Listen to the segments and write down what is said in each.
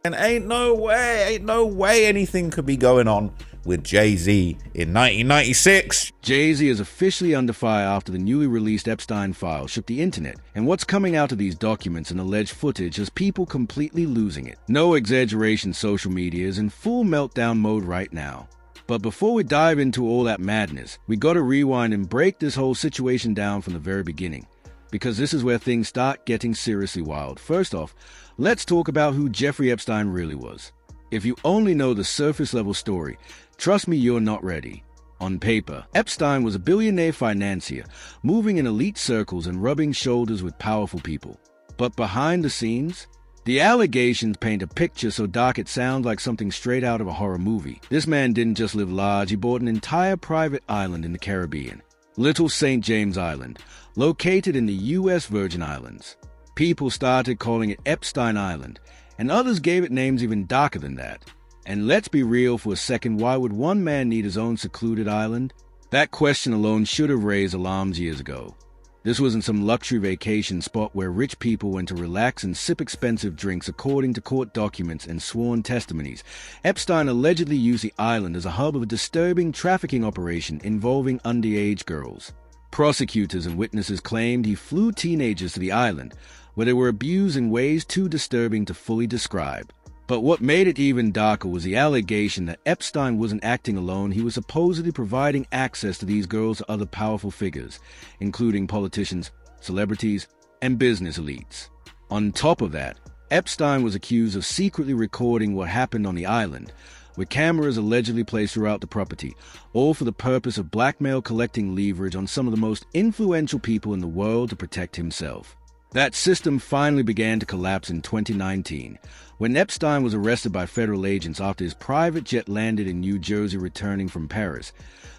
And ain't no way anything could be going on with Jay-Z in 1996. Jay-Z is officially under fire after the newly released Epstein files shook the internet, and what's coming out of these documents and alleged footage has people completely losing it. No exaggeration, social media is in full meltdown mode right now. But before we dive into all that madness, we gotta rewind and break this whole situation down from the very beginning, because this is where things start getting seriously wild. First off, let's talk about who Jeffrey Epstein really was. If you only know the surface level story, trust me, you're not ready. On paper, Epstein was a billionaire financier, moving in elite circles and rubbing shoulders with powerful people. But behind the scenes, the allegations paint a picture so dark it sounds like something straight out of a horror movie. This man didn't just live large, he bought an entire private island in the Caribbean, Little St. James Island, located in the U.S. Virgin Islands. People started calling it Epstein Island, and others gave it names even darker than that. And let's be real for a second, why would one man need his own secluded island? That question alone should have raised alarms years ago. This wasn't some luxury vacation spot where rich people went to relax and sip expensive drinks according to court documents and sworn testimonies. Epstein allegedly used the island as a hub of a disturbing trafficking operation involving underage girls. Prosecutors and witnesses claimed he flew teenagers to the island, where they were abused in ways too disturbing to fully describe. But what made it even darker was the allegation that Epstein wasn't acting alone. He was supposedly providing access to these girls to other powerful figures, including politicians, celebrities, and business elites. On top of that, Epstein was accused of secretly recording what happened on the island, with cameras allegedly placed throughout the property, all for the purpose of blackmail, collecting leverage on some of the most influential people in the world to protect himself. That system finally began to collapse in 2019, when Epstein was arrested by federal agents after his private jet landed in New Jersey returning from Paris,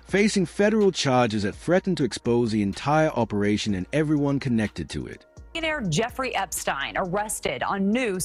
facing federal charges that threatened to expose the entire operation and everyone connected to it. Billionaire Jeffrey Epstein arrested on new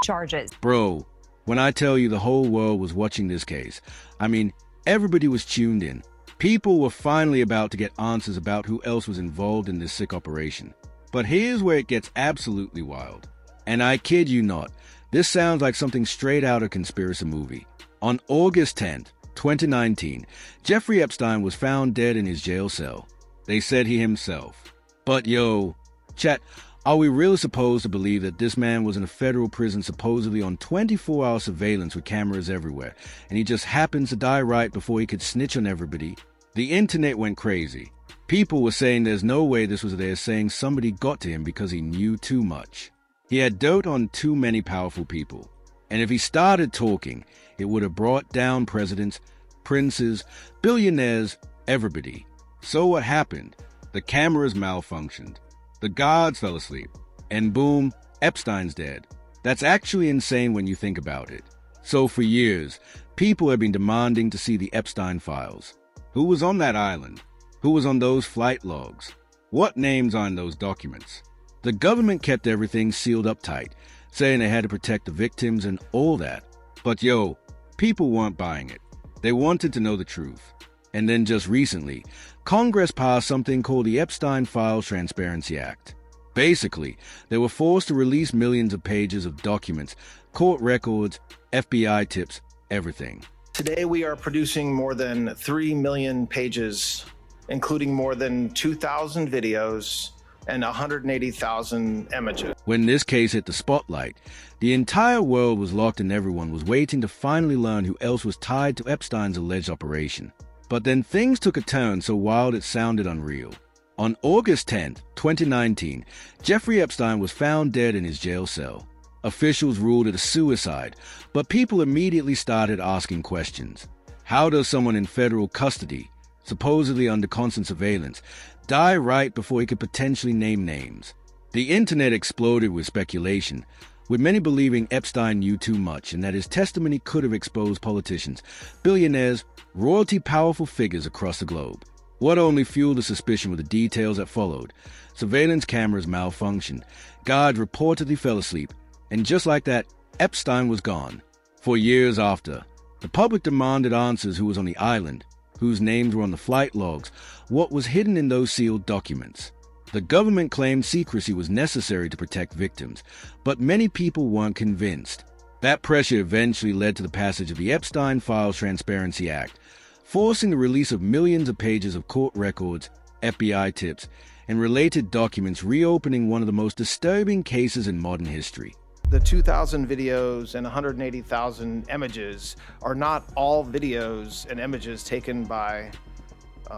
charges. Bro, when I tell you the whole world was watching this case, I mean, everybody was tuned in. People were finally about to get answers about who else was involved in this sick operation. But here's where it gets absolutely wild. And I kid you not, this sounds like something straight out of a conspiracy movie. On August 10th, 2019, Jeffrey Epstein was found dead in his jail cell. They said he himself. But yo, chat, are we really supposed to believe that this man was in a federal prison supposedly on 24-hour surveillance with cameras everywhere, and he just happens to die right before he could snitch on everybody? The internet went crazy. People were saying there's no way this was there, saying somebody got to him because he knew too much. He had dote on too many powerful people. And if he started talking, it would have brought down presidents, princes, billionaires, everybody. So what happened? The cameras malfunctioned. The guards fell asleep. And boom, Epstein's dead. That's actually insane when you think about it. So for years, people have been demanding to see the Epstein files. Who was on that island? Who was on those flight logs? What names are in those documents? The government kept everything sealed up tight, saying they had to protect the victims and all that. But yo, people weren't buying it. They wanted to know the truth. And then just recently, Congress passed something called the Epstein Files Transparency Act. Basically, they were forced to release millions of pages of documents, court records, FBI tips, everything. Today we are producing more than 3 million pages, including more than 2,000 videos and 180,000 images. When this case hit the spotlight, the entire world was locked and everyone was waiting to finally learn who else was tied to Epstein's alleged operation. But then things took a turn so wild it sounded unreal. On August 10th, 2019, Jeffrey Epstein was found dead in his jail cell. Officials ruled it a suicide, but people immediately started asking questions. How does someone in federal custody, supposedly under constant surveillance, die right before he could potentially name names? The internet exploded with speculation, with many believing Epstein knew too much and that his testimony could have exposed politicians, billionaires, royalty powerful figures across the globe. What only fueled the suspicion were the details that followed. Surveillance cameras malfunctioned, guards reportedly fell asleep, and just like that, Epstein was gone. For years after, the public demanded answers: who was on the island, whose names were on the flight logs, what was hidden in those sealed documents. The government claimed secrecy was necessary to protect victims, but many people weren't convinced. That pressure eventually led to the passage of the Epstein Files Transparency Act, forcing the release of millions of pages of court records, FBI tips, and related documents, reopening one of the most disturbing cases in modern history. The 2,000 videos and 180,000 images are not all videos and images taken by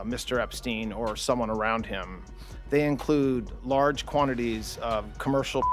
Mr. Epstein or someone around him. They include large quantities of commercial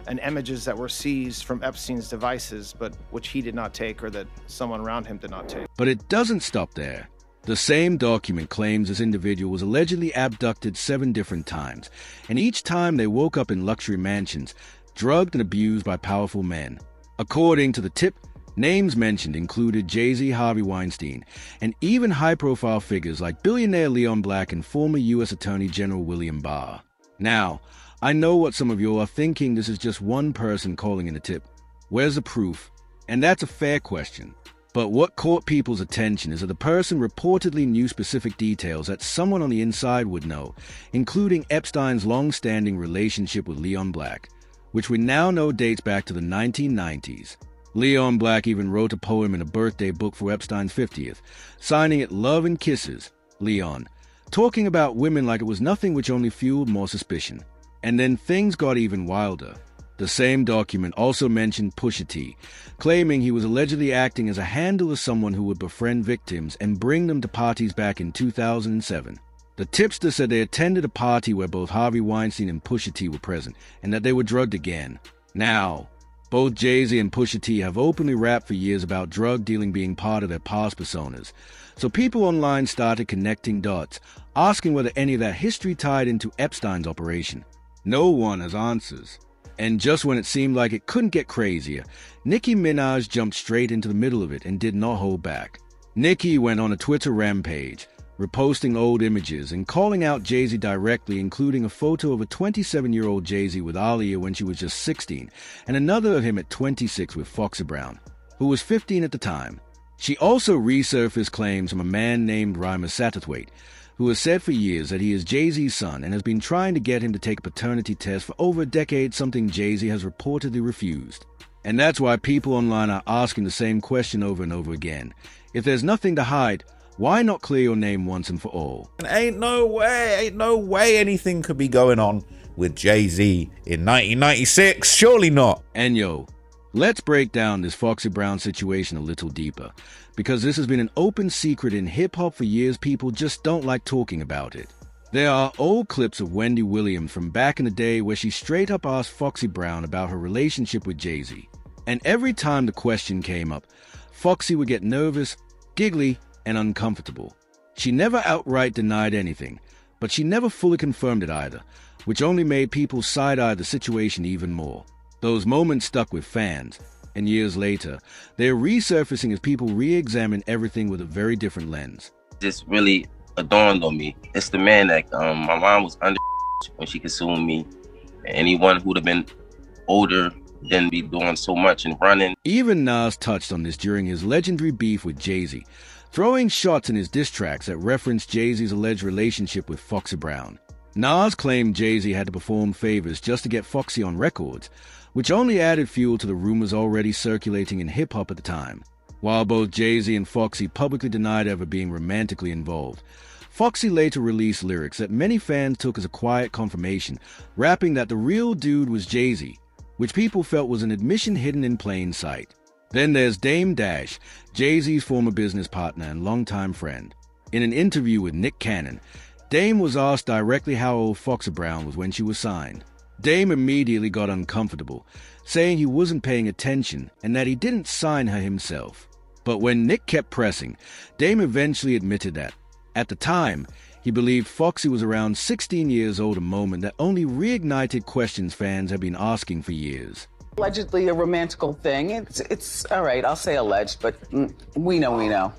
and images that were seized from Epstein's devices, but which he did not take or that someone around him did not take. But it doesn't stop there. The same document claims this individual was allegedly abducted 7 different times, and each time they woke up in luxury mansions, drugged and abused by powerful men. According to the tip, names mentioned included Jay-Z, Harvey Weinstein, and even high-profile figures like billionaire Leon Black and former U.S. Attorney General William Barr. Now, I know what some of you are thinking, this is just one person calling in a tip. Where's the proof? And that's a fair question. But what caught people's attention is that the person reportedly knew specific details that someone on the inside would know, including Epstein's long-standing relationship with Leon Black, which we now know dates back to the 1990s. Leon Black even wrote a poem in a birthday book for Epstein's 50th, signing it Love and Kisses, Leon, talking about women like it was nothing, which only fueled more suspicion. And then things got even wilder. The same document also mentioned Pusha T, claiming he was allegedly acting as a handler of someone who would befriend victims and bring them to parties back in 2007. The tipster said they attended a party where both Harvey Weinstein and Pusha T were present, and that they were drugged again. Now, both Jay-Z and Pusha T have openly rapped for years about drug dealing being part of their past personas, so people online started connecting dots, asking whether any of that history tied into Epstein's operation. No one has answers. And just when it seemed like it couldn't get crazier, Nicki Minaj jumped straight into the middle of it and did not hold back. Nicki went on a Twitter rampage, reposting old images and calling out Jay-Z directly, including a photo of a 27-year-old Jay-Z with Aaliyah when she was just 16, and another of him at 26 with Foxy Brown, who was 15 at the time. She also resurfaced claims from a man named Rymer Satterthwaite, who has said for years that he is Jay-Z's son and has been trying to get him to take a paternity test for over a decade, something Jay-Z has reportedly refused. And that's why people online are asking the same question over and over again. If there's nothing to hide, why not clear your name once and for all? Ain't no way anything could be going on with Jay-Z in 1996. Surely not. And yo, let's break down this Foxy Brown situation a little deeper, because this has been an open secret in hip-hop for years. People just don't like talking about it. There are old clips of Wendy Williams from back in the day where she straight up asked Foxy Brown about her relationship with Jay-Z. And every time the question came up, Foxy would get nervous, giggly, and uncomfortable. She never outright denied anything, but she never fully confirmed it either, which only made people side-eye the situation even more. Those moments stuck with fans, and years later, they're resurfacing as people re-examine everything with a very different lens. This really dawned on me. It's the man that my mom was under when she consumed me. Anyone who'd have been older than be doing so much and running. Even Nas touched on this during his legendary beef with Jay-Z, throwing shots in his diss tracks that referenced Jay-Z's alleged relationship with Foxy Brown. Nas claimed Jay-Z had to perform favors just to get Foxy on records, which only added fuel to the rumors already circulating in hip-hop at the time. While both Jay-Z and Foxy publicly denied ever being romantically involved, Foxy later released lyrics that many fans took as a quiet confirmation, rapping that the real dude was Jay-Z, which people felt was an admission hidden in plain sight. Then there's Dame Dash, Jay-Z's former business partner and longtime friend. In an interview with Nick Cannon, Dame was asked directly how old Foxy Brown was when she was signed. Dame immediately got uncomfortable, saying he wasn't paying attention and that he didn't sign her himself. But when Nick kept pressing, Dame eventually admitted that, at the time, he believed Foxy was around 16 years old, a moment that only reignited questions fans have been asking for years. Allegedly a romantical thing. It's all right, I'll say alleged, but we know.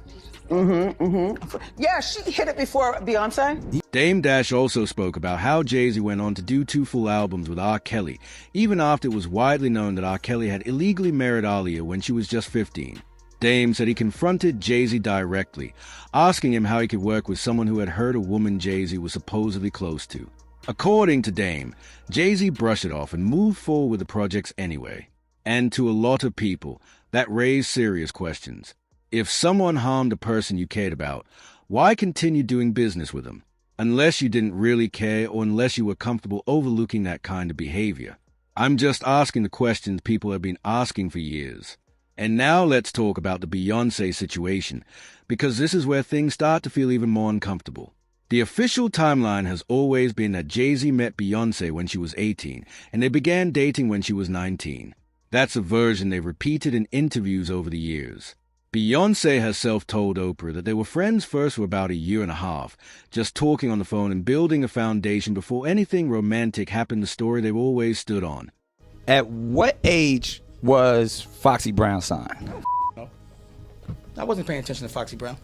Yeah, she hit it before Beyonce. Dame Dash also spoke about how Jay-Z went on to do 2 full albums with R. Kelly, even after it was widely known that R. Kelly had illegally married Aaliyah when she was just 15. Dame said he confronted Jay-Z directly, asking him how he could work with someone who had hurt a woman Jay-Z was supposedly close to. According to Dame, Jay-Z brushed it off and moved forward with the projects anyway. And to a lot of people, that raised serious questions. If someone harmed a person you cared about, why continue doing business with them? Unless you didn't really care or unless you were comfortable overlooking that kind of behavior. I'm just asking the questions people have been asking for years. And now let's talk about the Beyoncé situation, because this is where things start to feel even more uncomfortable. The official timeline has always been that Jay-Z met Beyoncé when she was 18, and they began dating when she was 19. That's a version they've repeated in interviews over the years. Beyoncé herself told Oprah that they were friends first for about a year and a half, just talking on the phone and building a foundation before anything romantic happened, the story they've always stood on. At what age was Foxy Brown signed? No. I wasn't paying attention to Foxy Brown.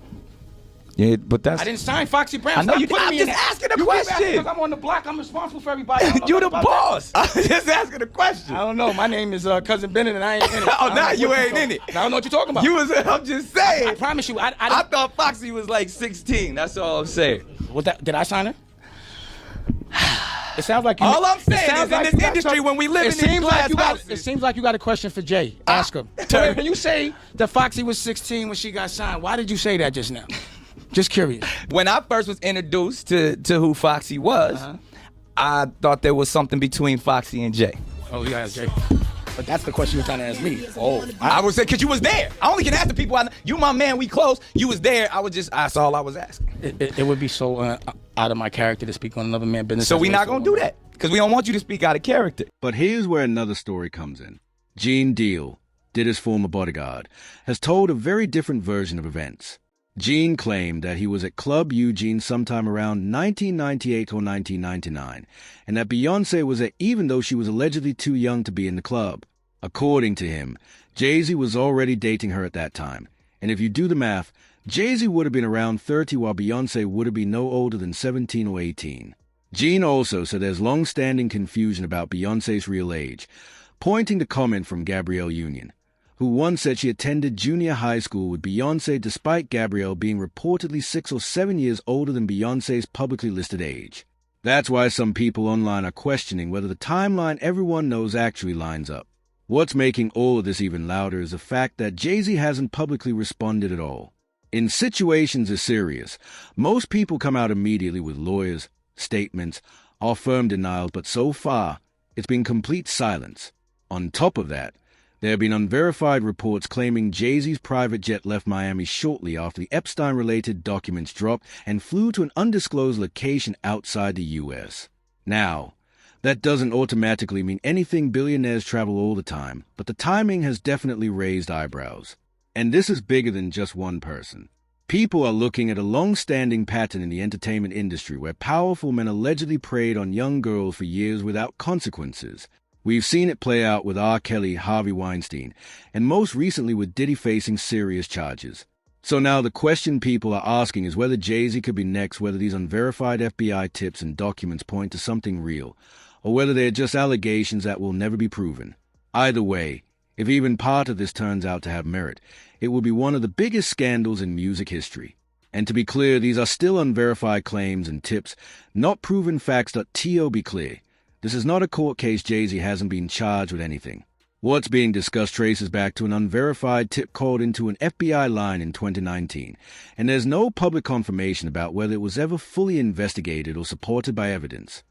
Yeah, but that's... I didn't sign Foxy Brown. I know Stop you putting didn't. me I'm in just that. asking a You keep question. asking because I'm on the block. I'm responsible for everybody. I don't know You the nothing about boss. I'm just asking a question. that. I don't know. My name is Cousin Bennett, and I ain't in it. Oh, now you ain't in it. I don't know what you're talking about. You was... I'm just saying. I promise you. I thought Foxy was like 16. That's all I'm saying. did I sign her? It sounds like you. All I'm saying it sounds is in like this you got industry, some- when we live it in these seems glass like you got. houses. It seems like you got a question for Jay. Ask him. So when you say that Foxy was 16 when she got signed, why did you say that just now? Just curious. When I first was introduced to who Foxy was, I thought there was something between Foxy and Jay. Oh yeah, Jay. But that's the question you're trying to ask me. Oh, I would say, because you was there. I only can ask the people I know. You my man, we close. You was there. That's all I was asking. it would be so out of my character to speak on another man's business. So we not going to do that, because we don't want you to speak out of character. But here's where another story comes in. Gene Deal, Diddy's former bodyguard, has told a very different version of events. Gene claimed that he was at Club Eugene sometime around 1998 or 1999, and that Beyoncé was there even though she was allegedly too young to be in the club. According to him, Jay-Z was already dating her at that time, and if you do the math, Jay-Z would have been around 30 while Beyoncé would have been no older than 17 or 18. Gene also said there's long-standing confusion about Beyoncé's real age, pointing to comment from Gabrielle Union, who once said she attended junior high school with Beyoncé despite Gabrielle being reportedly 6 or 7 years older than Beyoncé's publicly listed age. That's why some people online are questioning whether the timeline everyone knows actually lines up. What's making all of this even louder is the fact that Jay-Z hasn't publicly responded at all. In situations as serious, most people come out immediately with lawyers, statements, or firm denials, but so far, it's been complete silence. On top of that, there have been unverified reports claiming Jay-Z's private jet left Miami shortly after the Epstein-related documents dropped and flew to an undisclosed location outside the U.S. Now, that doesn't automatically mean anything. Billionaires travel all the time, but the timing has definitely raised eyebrows. And this is bigger than just one person. People are looking at a long-standing pattern in the entertainment industry where powerful men allegedly preyed on young girls for years without consequences. We've seen it play out with R. Kelly, Harvey Weinstein, and most recently with Diddy facing serious charges. So now the question people are asking is whether Jay-Z could be next, whether these unverified FBI tips and documents point to something real, or whether they're just allegations that will never be proven. Either way, if even part of this turns out to have merit, it will be one of the biggest scandals in music history. And to be clear, these are still unverified claims and tips, not proven facts. To be clear, this is not a court case. Jay-Z hasn't been charged with anything. What's being discussed traces back to an unverified tip called into an FBI line in 2019, and there's no public confirmation about whether it was ever fully investigated or supported by evidence.